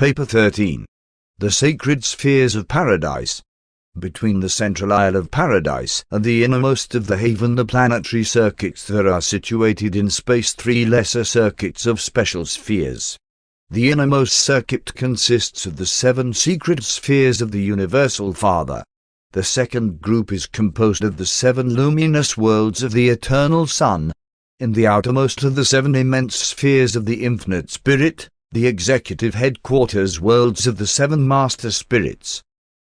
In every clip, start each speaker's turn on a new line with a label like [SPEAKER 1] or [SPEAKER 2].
[SPEAKER 1] Paper 13. The Sacred Spheres of Paradise. Between the central Isle of Paradise and the innermost of the Haven, the planetary circuits there are situated in space 3 lesser circuits of special spheres. The innermost circuit consists of the 7 secret spheres of the Universal Father. The second group is composed of the 7 luminous worlds of the Eternal Sun. In the outermost of the 7 immense spheres of the Infinite Spirit, the executive headquarters worlds of the 7 Master Spirits.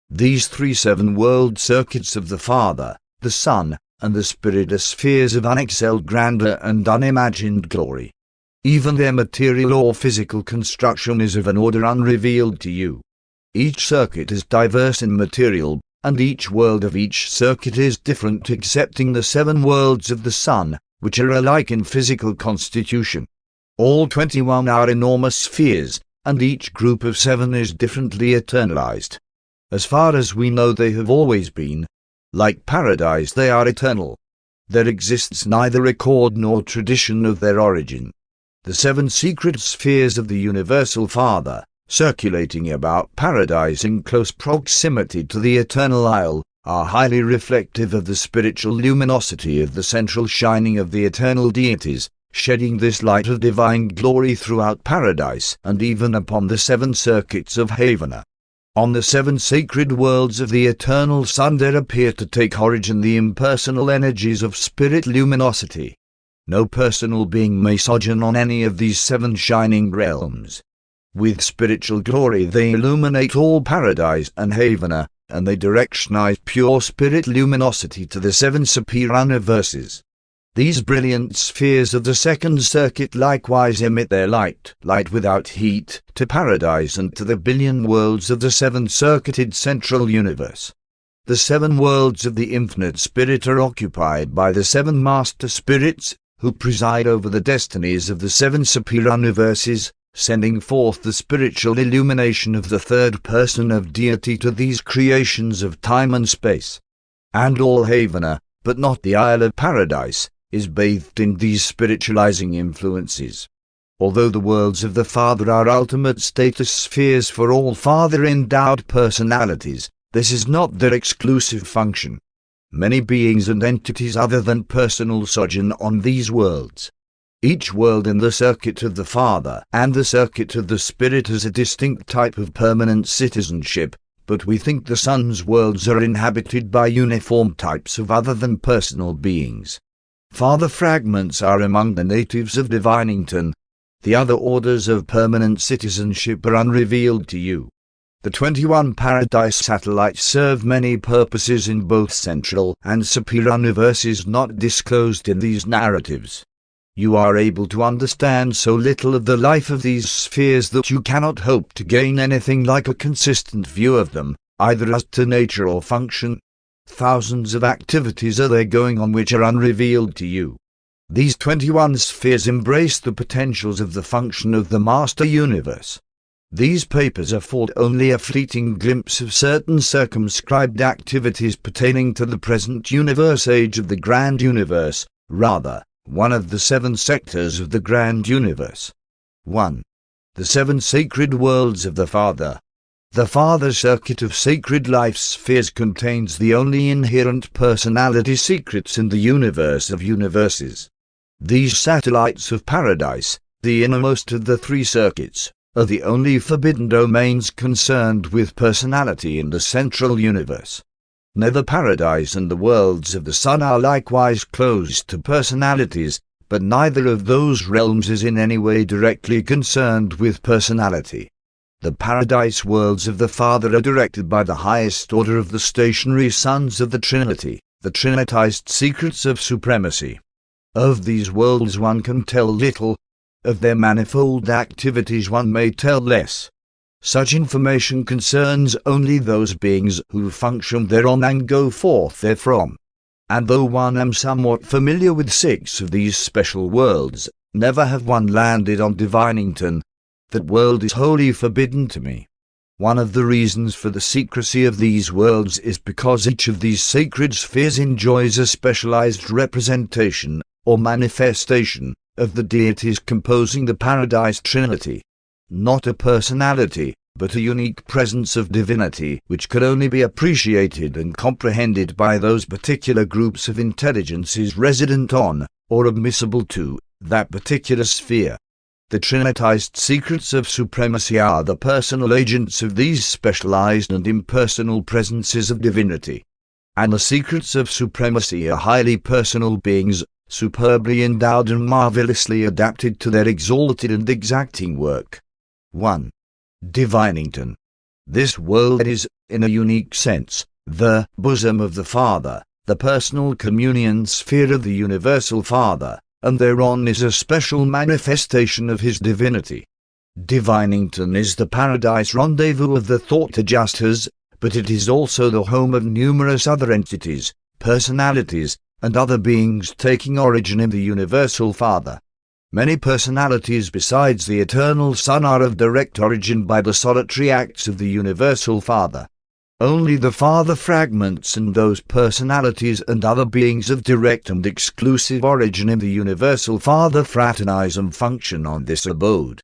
[SPEAKER 1] These 7 world circuits of the Father, the Son, and the Spirit are spheres of unexcelled grandeur and unimagined glory. Even their material or physical construction is of an order unrevealed to you. Each circuit is diverse in material, and each world of each circuit is different excepting the 7 worlds of the Sun, which are alike in physical constitution. All 21 are enormous spheres, and each group of 7 is differently eternalized. As far as we know, they have always been. Like Paradise, they are eternal. There exists neither record nor tradition of their origin. The 7 secret spheres of the Universal Father, circulating about Paradise in close proximity to the Eternal Isle, are highly reflective of the spiritual luminosity of the central shining of the eternal deities, shedding this light of divine glory throughout Paradise and even upon the 7 circuits of Havona. On the 7 sacred worlds of the Eternal Sun there appear to take origin the impersonal energies of spirit luminosity. No personal being may sojourn on any of these 7 shining realms. With spiritual glory they illuminate all Paradise and Havona, and they directionize pure spirit luminosity to the 7 superuniverses. These brilliant spheres of the second circuit likewise emit their light without heat, to Paradise and to the billion worlds of the 7-circuited central universe. The 7 worlds of the Infinite Spirit are occupied by the 7 Master Spirits, who preside over the destinies of the 7 superuniverses, sending forth the spiritual illumination of the third person of deity to these creations of time and space. And all Havona, but not the Isle of Paradise, is bathed in these spiritualizing influences. Although the worlds of the Father are ultimate status spheres for all Father-endowed personalities, this is not their exclusive function. Many beings and entities other than personal sojourn on these worlds. Each world in the circuit of the Father and the circuit of the Spirit has a distinct type of permanent citizenship, but we think the Sun's worlds are inhabited by uniform types of other than personal beings. Father fragments are among the natives of Divinington. The other orders of permanent citizenship are unrevealed to you. The 21 Paradise satellites serve many purposes in both central and superuniverses not disclosed in these narratives. You are able to understand so little of the life of these spheres that you cannot hope to gain anything like a consistent view of them, either as to nature or function. Thousands of activities are there going on which are unrevealed to you. These 21 spheres embrace the potentials of the function of the Master Universe. These papers afford only a fleeting glimpse of certain circumscribed activities pertaining to the present universe age of the Grand Universe, rather, one of the 7 sectors of the Grand Universe. 1. The 7 sacred worlds of the Father. The Father circuit of sacred life spheres contains the only inherent personality secrets in the universe of universes. These satellites of Paradise, the innermost of the 3 circuits, are the only forbidden domains concerned with personality in the central universe. Neither Paradise and the worlds of the Sun are likewise closed to personalities, but neither of those realms is in any way directly concerned with personality. The Paradise worlds of the Father are directed by the highest order of the stationary sons of the Trinity, the Trinitized secrets of supremacy. Of these worlds one can tell little. Of their manifold activities one may tell less. Such information concerns only those beings who function thereon and go forth therefrom. And though one am somewhat familiar with 6 of these special worlds, never have one landed on Divinington. That world is wholly forbidden to me. One of the reasons for the secrecy of these worlds is because each of these sacred spheres enjoys a specialized representation, or manifestation, of the deities composing the Paradise Trinity. Not a personality, but a unique presence of divinity which could only be appreciated and comprehended by those particular groups of intelligences resident on, or admissible to, that particular sphere. The trinitized secrets of supremacy are the personal agents of these specialized and impersonal presences of divinity. And the secrets of supremacy are highly personal beings, superbly endowed and marvelously adapted to their exalted and exacting work. 1. Divinington. This world is, in a unique sense, the bosom of the Father, the personal communion sphere of the Universal Father, and thereon is a special manifestation of his divinity. Divinington is the paradise rendezvous of the thought adjusters, but it is also the home of numerous other entities, personalities, and other beings taking origin in the Universal Father. Many personalities besides the Eternal Son are of direct origin by the solitary acts of the Universal Father. Only the Father fragments and those personalities and other beings of direct and exclusive origin in the Universal Father fraternize and function on this abode.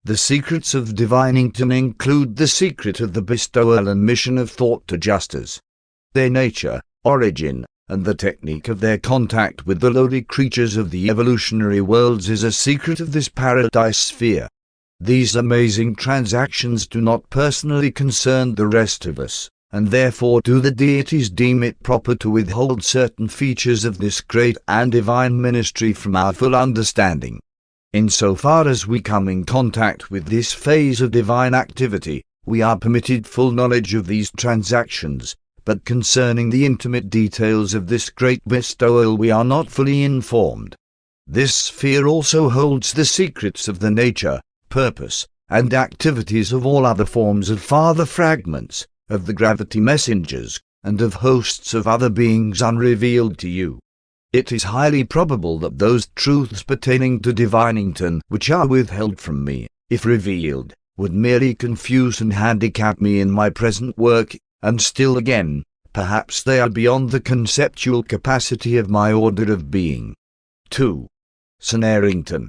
[SPEAKER 1] The secrets of Divinington include the secret of the bestowal and mission of thought adjusters. Their nature, origin, and the technique of their contact with the lowly creatures of the evolutionary worlds is a secret of this paradise sphere. These amazing transactions do not personally concern the rest of us, and therefore do the deities deem it proper to withhold certain features of this great and divine ministry from our full understanding. Insofar as we come in contact with this phase of divine activity, we are permitted full knowledge of these transactions, but concerning the intimate details of this great bestowal we are not fully informed. This sphere also holds the secrets of the nature, purpose, and activities of all other forms of Father fragments, of the gravity messengers, and of hosts of other beings unrevealed to you. It is highly probable that those truths pertaining to Divinington which are withheld from me, if revealed, would merely confuse and handicap me in my present work, and still again, perhaps they are beyond the conceptual capacity of my order of being. 2. Snarington.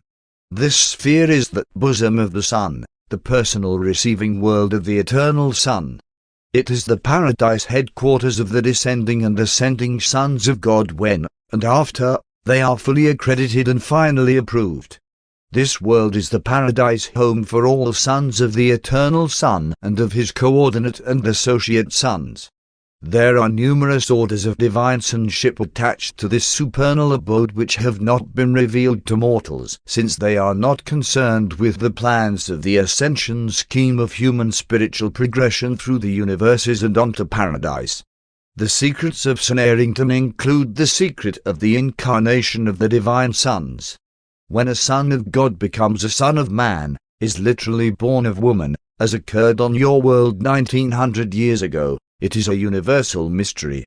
[SPEAKER 1] This sphere is the bosom of the Son, the personal receiving world of the Eternal Son. It is the paradise headquarters of the descending and ascending sons of God when, and after, they are fully accredited and finally approved. This world is the paradise home for all sons of the Eternal Son and of his coordinate and associate sons. There are numerous orders of divine sonship attached to this supernal abode which have not been revealed to mortals, since they are not concerned with the plans of the ascension scheme of human spiritual progression through the universes and onto paradise. The secrets of Snarington include the secret of the incarnation of the divine sons. When a son of God becomes a son of man, is literally born of woman, as occurred on your world 1900 years ago, it is a universal mystery.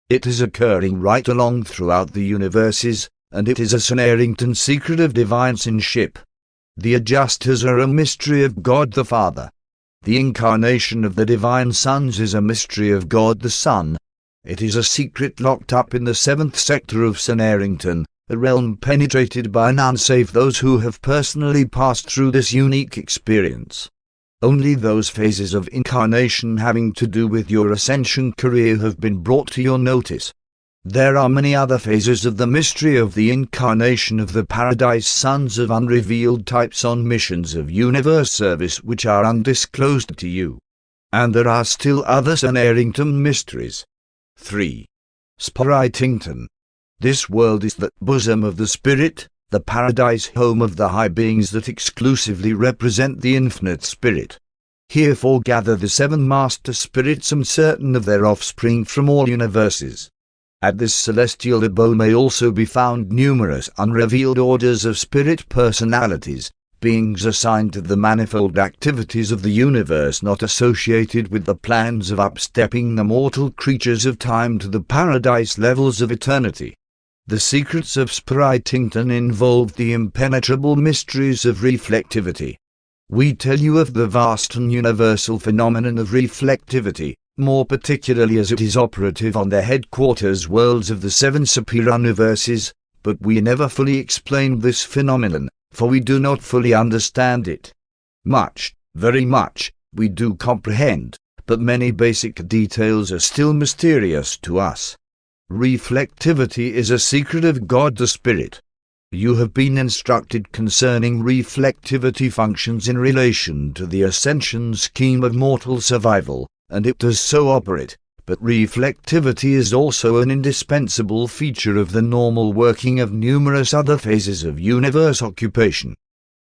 [SPEAKER 1] It is occurring right along throughout the universes, and it is a Snarington secret of divine sonship. The adjusters are a mystery of God the Father. The incarnation of the divine sons is a mystery of God the Son. It is a secret locked up in the 7th sector of Snarington, a realm penetrated by none save those who have personally passed through this unique experience. Only those phases of incarnation having to do with your ascension career have been brought to your notice. There are many other phases of the mystery of the incarnation of the paradise sons of unrevealed types on missions of universe service which are undisclosed to you. And there are still other Snarington mysteries. 3. Spiritington. This world is the bosom of the Spirit, the paradise home of the high beings that exclusively represent the infinite Spirit. Here foregather the 7 master spirits and certain of their offspring from all universes. At this celestial abode may also be found numerous unrevealed orders of spirit personalities, beings assigned to the manifold activities of the universe not associated with the plans of upstepping the mortal creatures of time to the paradise levels of eternity. The secrets of Spiritington involve the impenetrable mysteries of reflectivity. We tell you of the vast and universal phenomenon of reflectivity, more particularly as it is operative on the headquarters worlds of the 7 superuniverses, but we never fully explain this phenomenon, for we do not fully understand it. Much, very much, we do comprehend, but many basic details are still mysterious to us. Reflectivity is a secret of God the Spirit. You have been instructed concerning reflectivity functions in relation to the ascension scheme of mortal survival, and it does so operate, but reflectivity is also an indispensable feature of the normal working of numerous other phases of universe occupation.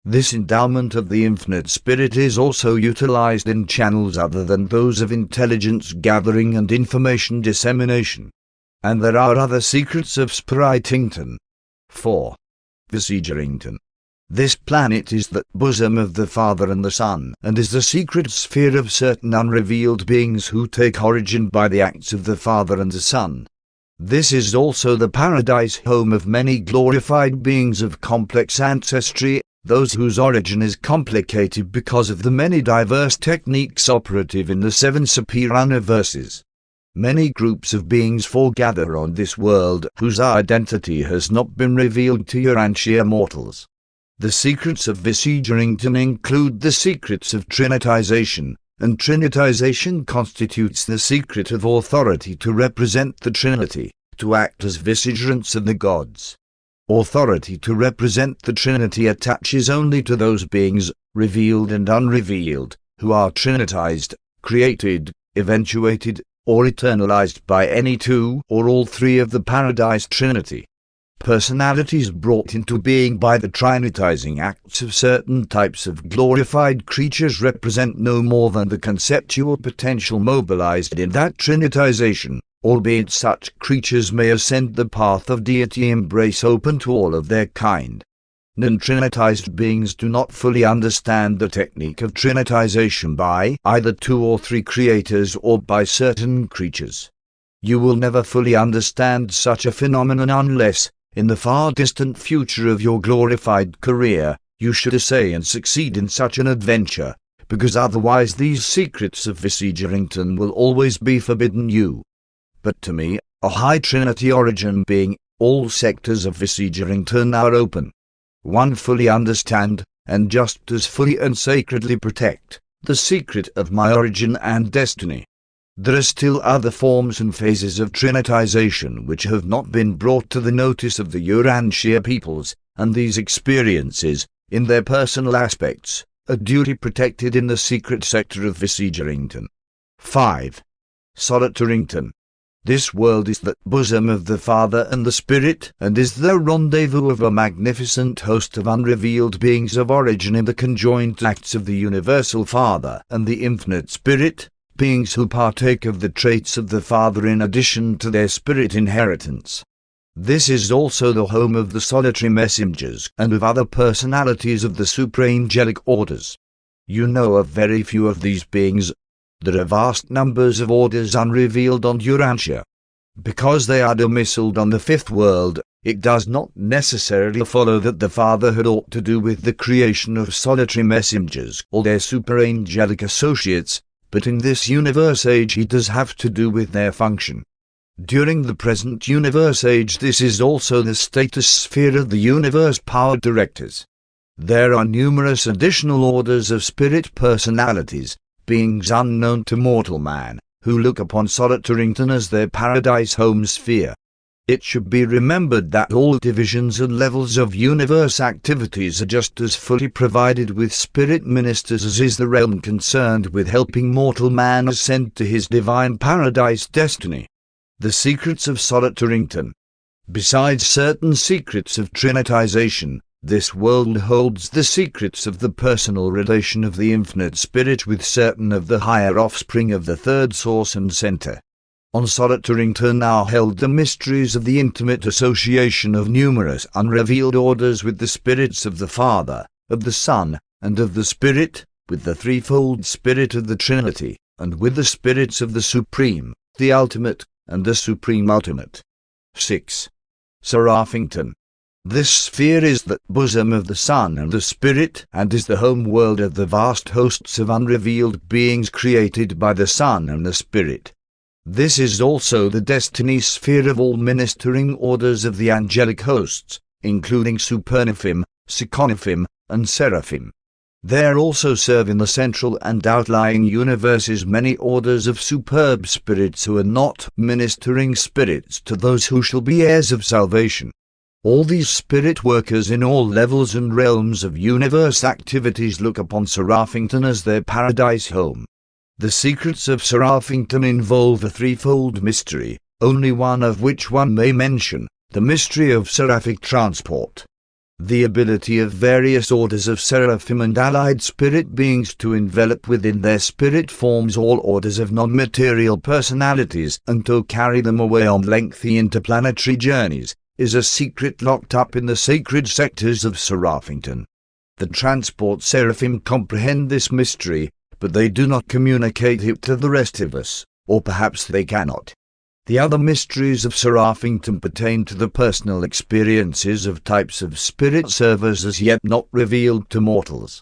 [SPEAKER 1] This endowment of the infinite spirit is also utilized in channels other than those of intelligence gathering and information dissemination. And there are other secrets of Spiritington. 4. Visegerington. This planet is the bosom of the Father and the Son, and is the secret sphere of certain unrevealed beings who take origin by the acts of the Father and the Son. This is also the paradise home of many glorified beings of complex ancestry, those whose origin is complicated because of the many diverse techniques operative in the 7 superuniverses. Many groups of beings foregather on this world whose identity has not been revealed to URANTIA mortals. The secrets of Visegerington include the secrets of Trinitization, and Trinitization constitutes the secret of authority to represent the Trinity, to act as vicegerents of the gods. Authority to represent the Trinity attaches only to those beings, revealed and unrevealed, who are trinitized, created, eventuated, or eternalized by any 2 or all 3 of the Paradise Trinity. Personalities brought into being by the trinitizing acts of certain types of glorified creatures represent no more than the conceptual potential mobilized in that trinitization, albeit such creatures may ascend the path of deity embrace open to all of their kind. Non-trinitized beings do not fully understand the technique of trinitization by either 2 or 3 creators or by certain creatures. You will never fully understand such a phenomenon unless, in the far distant future of your glorified career, you should essay and succeed in such an adventure, because otherwise these secrets of Visegerington will always be forbidden you. But to me, a high Trinity origin being, all sectors of Visegerington are open. One fully understand, and just as fully and sacredly protect, the secret of my origin and destiny. There are still other forms and phases of trinitization which have not been brought to the notice of the URANTIA peoples, and these experiences, in their personal aspects, are duly protected in the secret sector of Visegerington. 5. Solitarington. This world is the bosom of the Father and the Spirit, and is the rendezvous of a magnificent host of unrevealed beings of origin in the conjoined acts of the Universal Father and the Infinite Spirit, beings who partake of the traits of the Father in addition to their spirit inheritance. This is also the home of the solitary messengers and of other personalities of the supraangelic orders. You know of very few of these beings. There are vast numbers of orders unrevealed on URANTIA. Because they are domiciled on the 5th world, it does not necessarily follow that the Father had aught to do with the creation of solitary messengers or their superangelic associates, but in this universe age he does have to do with their function. During the present universe age this is also the status sphere of the universe power directors. There are numerous additional orders of spirit personalities, beings unknown to mortal man, who look upon Solitarington as their paradise home sphere. It should be remembered that all divisions and levels of universe activities are just as fully provided with spirit ministers as is the realm concerned with helping mortal man ascend to his divine paradise destiny. The secrets of Solitarington. Besides certain secrets of trinitization, this world holds the secrets of the personal relation of the infinite spirit with certain of the higher offspring of the third source and center. On Solitarington are held the mysteries of the intimate association of numerous unrevealed orders with the spirits of the Father, of the Son, and of the Spirit, with the threefold spirit of the Trinity, and with the spirits of the Supreme, the Ultimate, and the Supreme Ultimate. 6. Seraphington. This sphere is the bosom of the Son and the Spirit, and is the home world of the vast hosts of unrevealed beings created by the Son and the Spirit. This is also the destiny sphere of all ministering orders of the angelic hosts, including Supernaphim, Seconaphim, and Seraphim. There also serve in the central and outlying universes many orders of superb spirits who are not ministering spirits to those who shall be heirs of salvation. All these spirit workers in all levels and realms of universe activities look upon Seraphington as their paradise home. The secrets of Seraphington involve a threefold mystery, only one of which one may mention, the mystery of seraphic transport. The ability of various orders of seraphim and allied spirit beings to envelop within their spirit forms all orders of non-material personalities and to carry them away on lengthy interplanetary journeys, is a secret locked up in the sacred sectors of Seraphington. The transport seraphim comprehend this mystery, but they do not communicate it to the rest of us, or perhaps they cannot. The other mysteries of Seraphington pertain to the personal experiences of types of spirit servers as yet not revealed to mortals.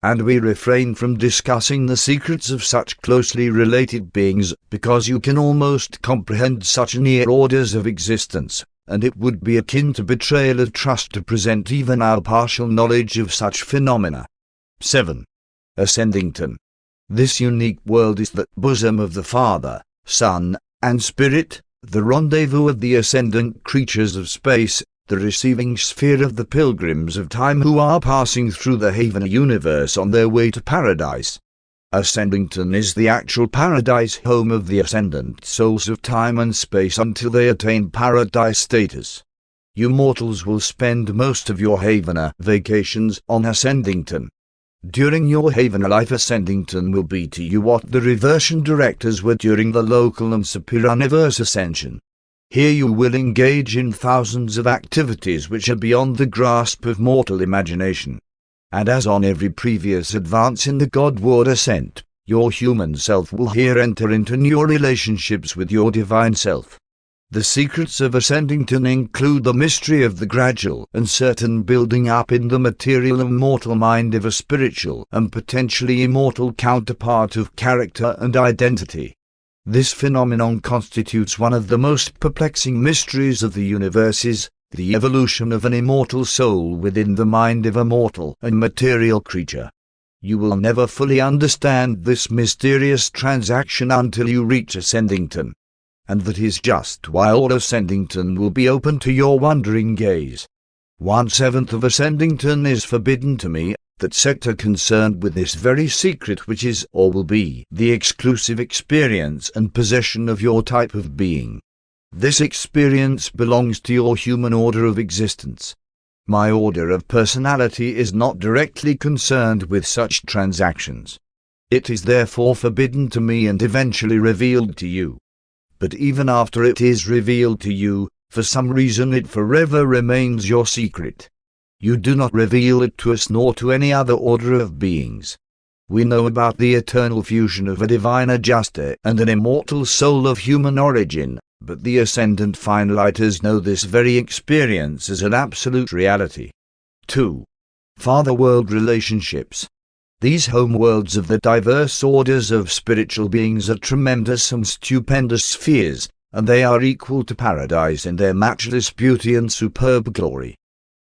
[SPEAKER 1] And we refrain from discussing the secrets of such closely related beings, because you can almost comprehend such near orders of existence, and it would be akin to betrayal of trust to present even our partial knowledge of such phenomena. 7. Ascendington. This unique world is the bosom of the Father, Son, and Spirit, the rendezvous of the ascendant creatures of space, the receiving sphere of the pilgrims of time who are passing through the Havona universe on their way to paradise. Ascendington is the actual paradise home of the ascendant souls of time and space until they attain paradise status. You mortals will spend most of your Havona vacations on Ascendington. During your Havona life, Ascendington will be to you what the reversion directors were during the local and superuniverse ascension. Here you will engage in thousands of activities which are beyond the grasp of mortal imagination. And as on every previous advance in the Godward ascent, your human self will here enter into new relationships with your divine self. The secrets of Ascendington include the mystery of the gradual and certain building up in the material and mortal mind of a spiritual and potentially immortal counterpart of character and identity. This phenomenon constitutes one of the most perplexing mysteries of the universes, the evolution of an immortal soul within the mind of a mortal and material creature. You will never fully understand this mysterious transaction until you reach Ascendington. And that is just why all Ascendington will be open to your wondering gaze. 1/7 of Ascendington is forbidden to me, that sector concerned with this very secret which is or will be the exclusive experience and possession of your type of being. This experience belongs to your human order of existence. My order of personality is not directly concerned with such transactions. It is therefore forbidden to me and eventually revealed to you. But even after it is revealed to you, for some reason it forever remains your secret. You do not reveal it to us nor to any other order of beings. We know about the eternal fusion of a divine adjuster and an immortal soul of human origin, but the ascendant finaliters know this very experience as an absolute reality. 2. Father-world relationships. These home-worlds of the diverse orders of spiritual beings are tremendous and stupendous spheres, and they are equal to paradise in their matchless beauty and superb glory.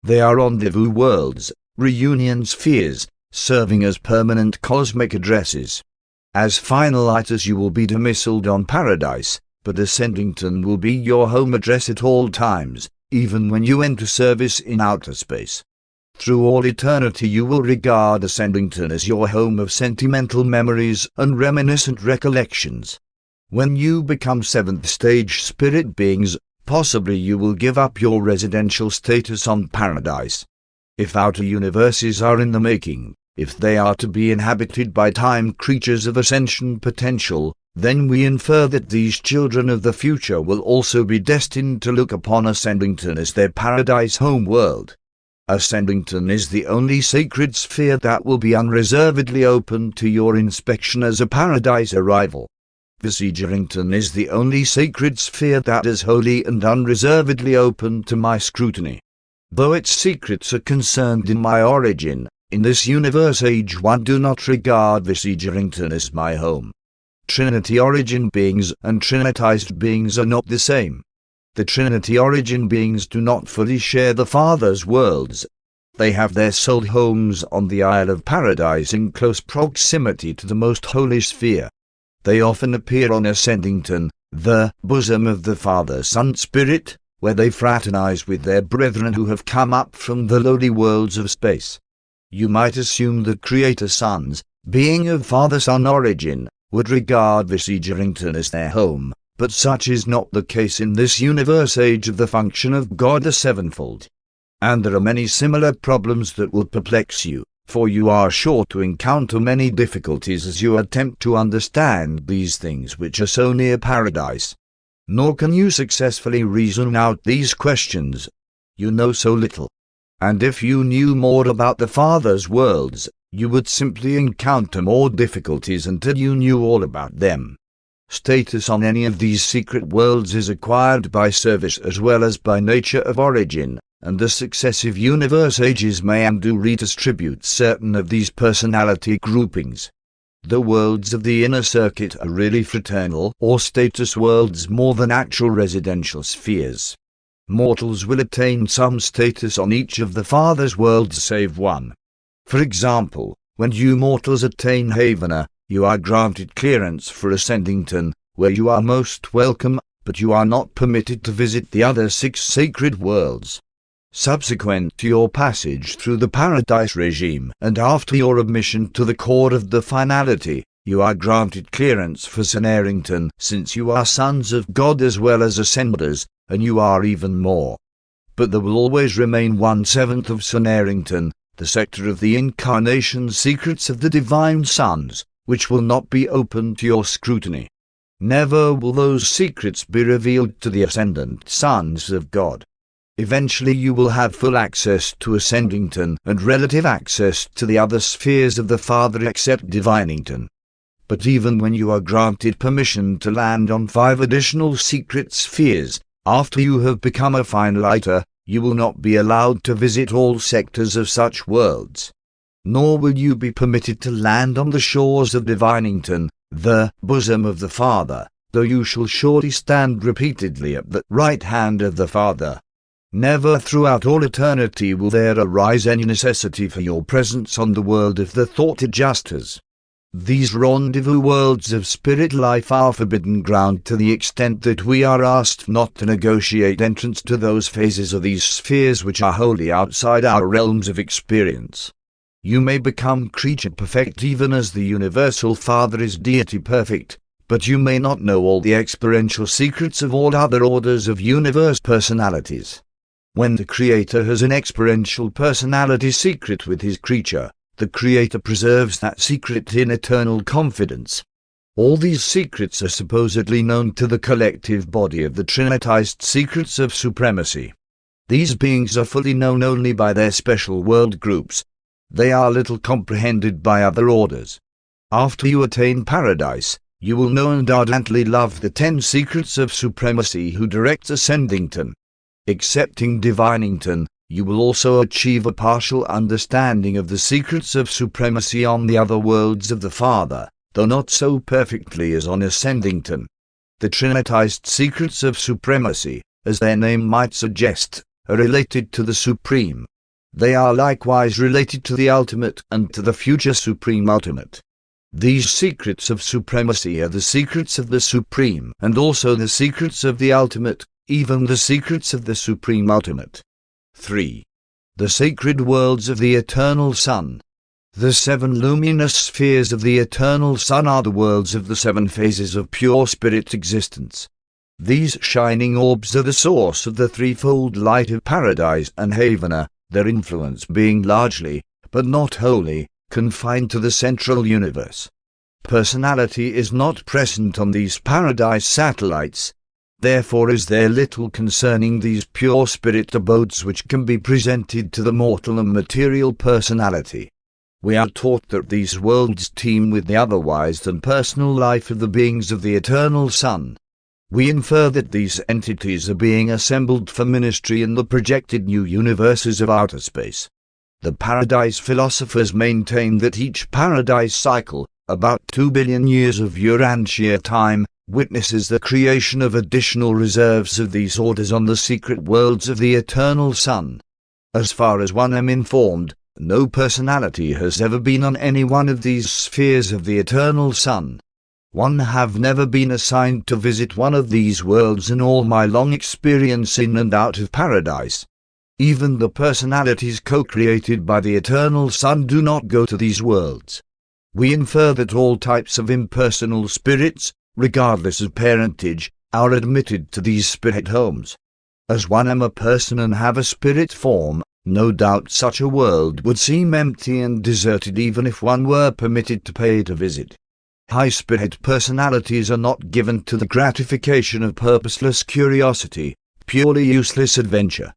[SPEAKER 1] They are rendezvous worlds, reunion spheres, serving as permanent cosmic addresses. As finaliters you will be domiciled on paradise, but Ascendington will be your home address at all times, even when you enter service in outer space. Through all eternity you will regard Ascendington as your home of sentimental memories and reminiscent recollections. When you become 7th stage spirit beings, possibly you will give up your residential status on paradise. If outer universes are in the making, if they are to be inhabited by time creatures of ascension potential, then we infer that these children of the future will also be destined to look upon Ascendington as their paradise home world. Ascendington is the only sacred sphere that will be unreservedly open to your inspection as a paradise arrival. Visegerington is the only sacred sphere that is wholly and unreservedly open to my scrutiny. Though its secrets are concerned in my origin, in this universe age one do not regard Visegerington as my home. Trinity origin beings and trinitized beings are not the same. The Trinity origin beings do not fully share the Father's worlds. They have their sole homes on the Isle of Paradise in close proximity to the most holy sphere. They often appear on Ascendington, the bosom of the Father, Son, Spirit, where they fraternize with their brethren who have come up from the lowly worlds of space. You might assume that Creator Sons, being of Father-Son origin, would regard this URANTIA as their home, but such is not the case in this universe age of the function of God the Sevenfold. And there are many similar problems that will perplex you, for you are sure to encounter many difficulties as you attempt to understand these things which are so near paradise. Nor can you successfully reason out these questions. You know so little. And if you knew more about the Father's worlds, you would simply encounter more difficulties until you knew all about them. Status on any of these secret worlds is acquired by service as well as by nature of origin, and the successive universe ages may and do redistribute certain of these personality groupings. The worlds of the inner circuit are really fraternal or status worlds more than actual residential spheres. Mortals will attain some status on each of the Father's worlds save one. For example, when you mortals attain Havona, you are granted clearance for Ascendington, where you are most welcome, but you are not permitted to visit the other 6 sacred worlds. Subsequent to your passage through the Paradise regime, and after your admission to the court of the finality, you are granted clearance for Sonnarington, since you are sons of God as well as Ascenders, and you are even more. But there will always remain 1/7 of Sonnarington, the sector of the incarnation secrets of the Divine Sons, which will not be open to your scrutiny. Never will those secrets be revealed to the Ascendant Sons of God. Eventually you will have full access to Ascendington and relative access to the other spheres of the Father except Divinington. But even when you are granted permission to land on 5 additional secret spheres, after you have become a finaliter, you will not be allowed to visit all sectors of such worlds. Nor will you be permitted to land on the shores of Divinington, the bosom of the Father, though you shall surely stand repeatedly at the right hand of the Father. Never throughout all eternity will there arise any necessity for your presence on the world of the thought adjusters. These rendezvous worlds of spirit life are forbidden ground to the extent that we are asked not to negotiate entrance to those phases of these spheres which are wholly outside our realms of experience. You may become creature perfect even as the Universal Father is deity perfect, but you may not know all the experiential secrets of all other orders of universe personalities. When the Creator has an experiential personality secret with his creature, the Creator preserves that secret in eternal confidence. All these secrets are supposedly known to the collective body of the Trinitized secrets of supremacy. These beings are fully known only by their special world groups. They are little comprehended by other orders. After you attain paradise, you will know and ardently love the 10 secrets of supremacy who direct Ascendington. Accepting Divinington, you will also achieve a partial understanding of the secrets of supremacy on the other worlds of the Father, though not so perfectly as on Ascendington. The Trinitized secrets of supremacy, as their name might suggest, are related to the Supreme. They are likewise related to the Ultimate and to the future Supreme Ultimate. These secrets of supremacy are the secrets of the Supreme and also the secrets of the Ultimate, even the secrets of the Supreme Ultimate. 3. The sacred worlds of the Eternal Son. The 7 luminous spheres of the Eternal Son are the worlds of the 7 phases of pure spirit existence. These shining orbs are the source of the threefold light of Paradise and Havona, their influence being largely, but not wholly, confined to the central universe. Personality is not present on these Paradise satellites. Therefore is there little concerning these pure spirit abodes which can be presented to the mortal and material personality. We are taught that these worlds teem with the otherwise than personal life of the beings of the Eternal Son. We infer that these entities are being assembled for ministry in the projected new universes of outer space. The Paradise philosophers maintain that each Paradise cycle, about 2 billion years of URANTIA time, witnesses the creation of additional reserves of these orders on the secret worlds of the Eternal Son. As far as one am informed, no personality has ever been on any one of these spheres of the eternal sun. One have never been assigned to visit one of these worlds in all my long experience in and out of paradise. Even the personalities co-created by the eternal sun do not go to these worlds. We infer that all types of impersonal spirits, regardless of parentage, are admitted to these spirit homes. As one am a person and have a spirit form, no doubt such a world would seem empty and deserted even if one were permitted to pay to visit. High spirit personalities are not given to the gratification of purposeless curiosity, purely useless adventure.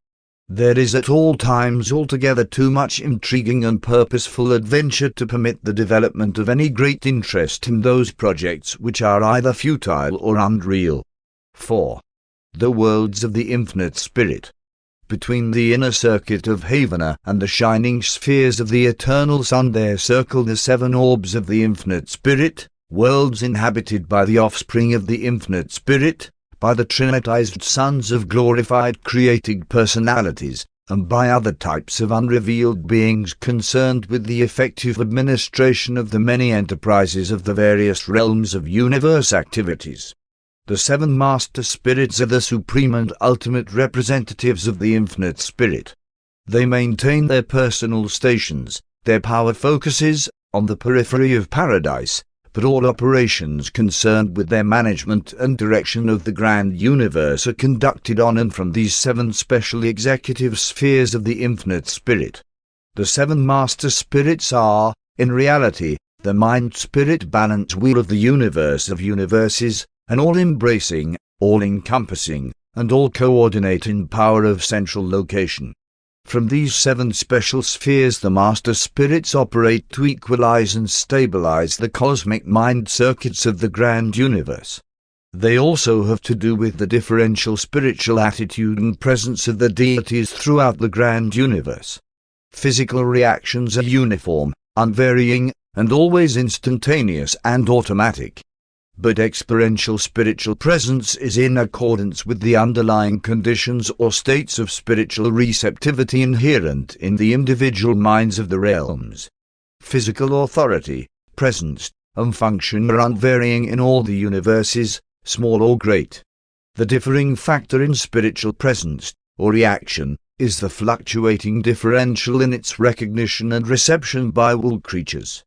[SPEAKER 1] There is at all times altogether too much intriguing and purposeful adventure to permit the development of any great interest in those projects which are either futile or unreal. 4. The worlds of the infinite spirit. Between the inner circuit of Havona and the shining spheres of the eternal sun there circle the 7 orbs of the infinite spirit, worlds inhabited by the offspring of the infinite spirit, by the trinitized sons of glorified creating personalities, and by other types of unrevealed beings concerned with the effective administration of the many enterprises of the various realms of universe activities. The 7 master spirits are the supreme and ultimate representatives of the infinite spirit. They maintain their personal stations, their power focuses, on the periphery of paradise, but all operations concerned with their management and direction of the grand universe are conducted on and from these 7 special executive spheres of the infinite spirit. The 7 master spirits are, in reality, the mind-spirit balance wheel of the universe of universes, an all-embracing, all-encompassing, and all-coordinating power of central location. From these 7 special spheres the master spirits operate to equalize and stabilize the cosmic mind circuits of the grand universe. They also have to do with the differential spiritual attitude and presence of the deities throughout the grand universe. Physical reactions are uniform, unvarying, and always instantaneous and automatic. But experiential spiritual presence is in accordance with the underlying conditions or states of spiritual receptivity inherent in the individual minds of the realms. Physical authority, presence, and function are unvarying in all the universes, small or great. The differing factor in spiritual presence, or reaction, is the fluctuating differential in its recognition and reception by all creatures.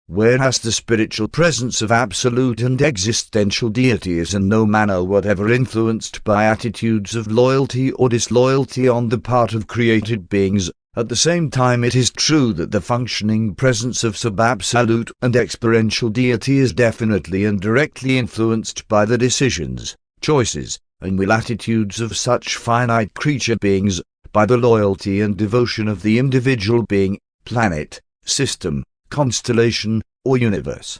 [SPEAKER 1] Whereas the spiritual presence of absolute and existential deity is in no manner whatever influenced by attitudes of loyalty or disloyalty on the part of created beings, at the same time it is true that the functioning presence of sub-absolute and experiential deity is definitely and directly influenced by the decisions, choices, and will attitudes of such finite creature beings, by the loyalty and devotion of the individual being, planet, system, constellation, or universe.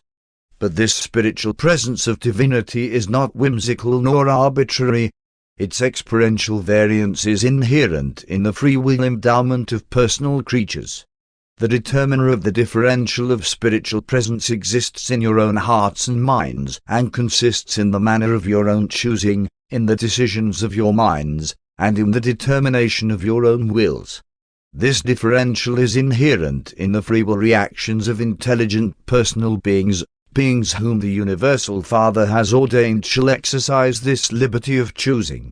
[SPEAKER 1] But this spiritual presence of divinity is not whimsical nor arbitrary. Its experiential variance is inherent in the free will endowment of personal creatures. The determiner of the differential of spiritual presence exists in your own hearts and minds, and consists in the manner of your own choosing, in the decisions of your minds, and in the determination of your own wills. This differential is inherent in the free will reactions of intelligent personal beings, beings whom the Universal Father has ordained shall exercise this liberty of choosing.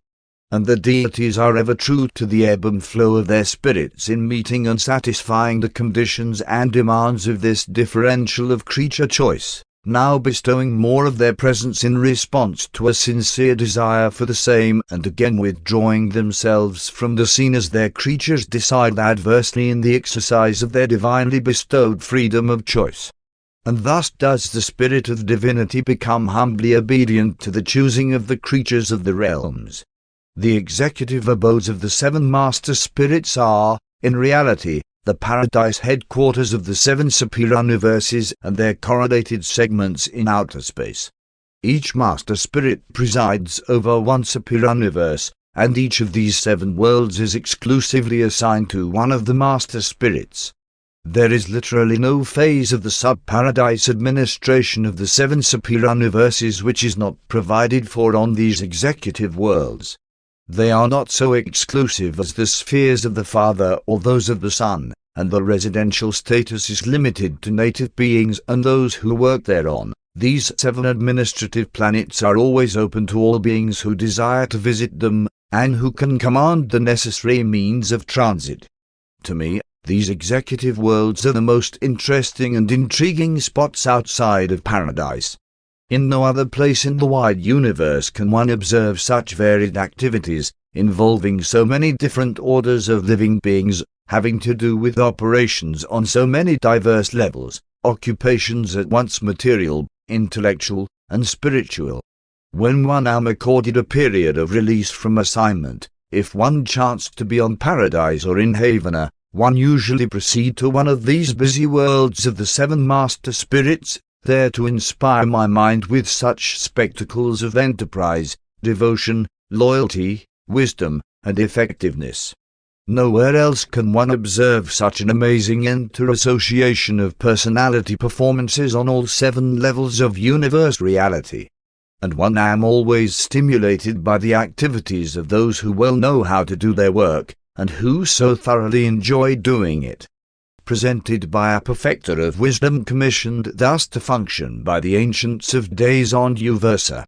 [SPEAKER 1] And the deities are ever true to the ebb and flow of their spirits in meeting and satisfying the conditions and demands of this differential of creature choice, now bestowing more of their presence in response to a sincere desire for the same, and again withdrawing themselves from the scene as their creatures decide adversely in the exercise of their divinely bestowed freedom of choice. And thus does the spirit of divinity become humbly obedient to the choosing of the creatures of the realms. The executive abodes of the 7 master spirits are, in reality, the paradise headquarters of the 7 superuniverses and their correlated segments in outer space. Each master spirit presides over one superuniverse, and each of these 7 worlds is exclusively assigned to one of the master spirits. There is literally no phase of the sub-paradise administration of the 7 superuniverses which is not provided for on these executive worlds. They are not so exclusive as the spheres of the Father or those of the Son, and the residential status is limited to native beings and those who work thereon. These 7 administrative planets are always open to all beings who desire to visit them, and who can command the necessary means of transit. To me, these executive worlds are the most interesting and intriguing spots outside of paradise. In no other place in the wide universe can one observe such varied activities, involving so many different orders of living beings, having to do with operations on so many diverse levels, occupations at once material, intellectual, and spiritual. When one am accorded a period of release from assignment, if one chanced to be on Paradise or in Havona, one usually proceed to one of these busy worlds of the 7 master spirits, there to inspire my mind with such spectacles of enterprise, devotion, loyalty, wisdom, and effectiveness. Nowhere else can one observe such an amazing inter-association of personality performances on all 7 levels of universe reality. And one am always stimulated by the activities of those who well know how to do their work, and who so thoroughly enjoy doing it. Presented by a perfecter of wisdom commissioned thus to function by the ancients of days on Uversa.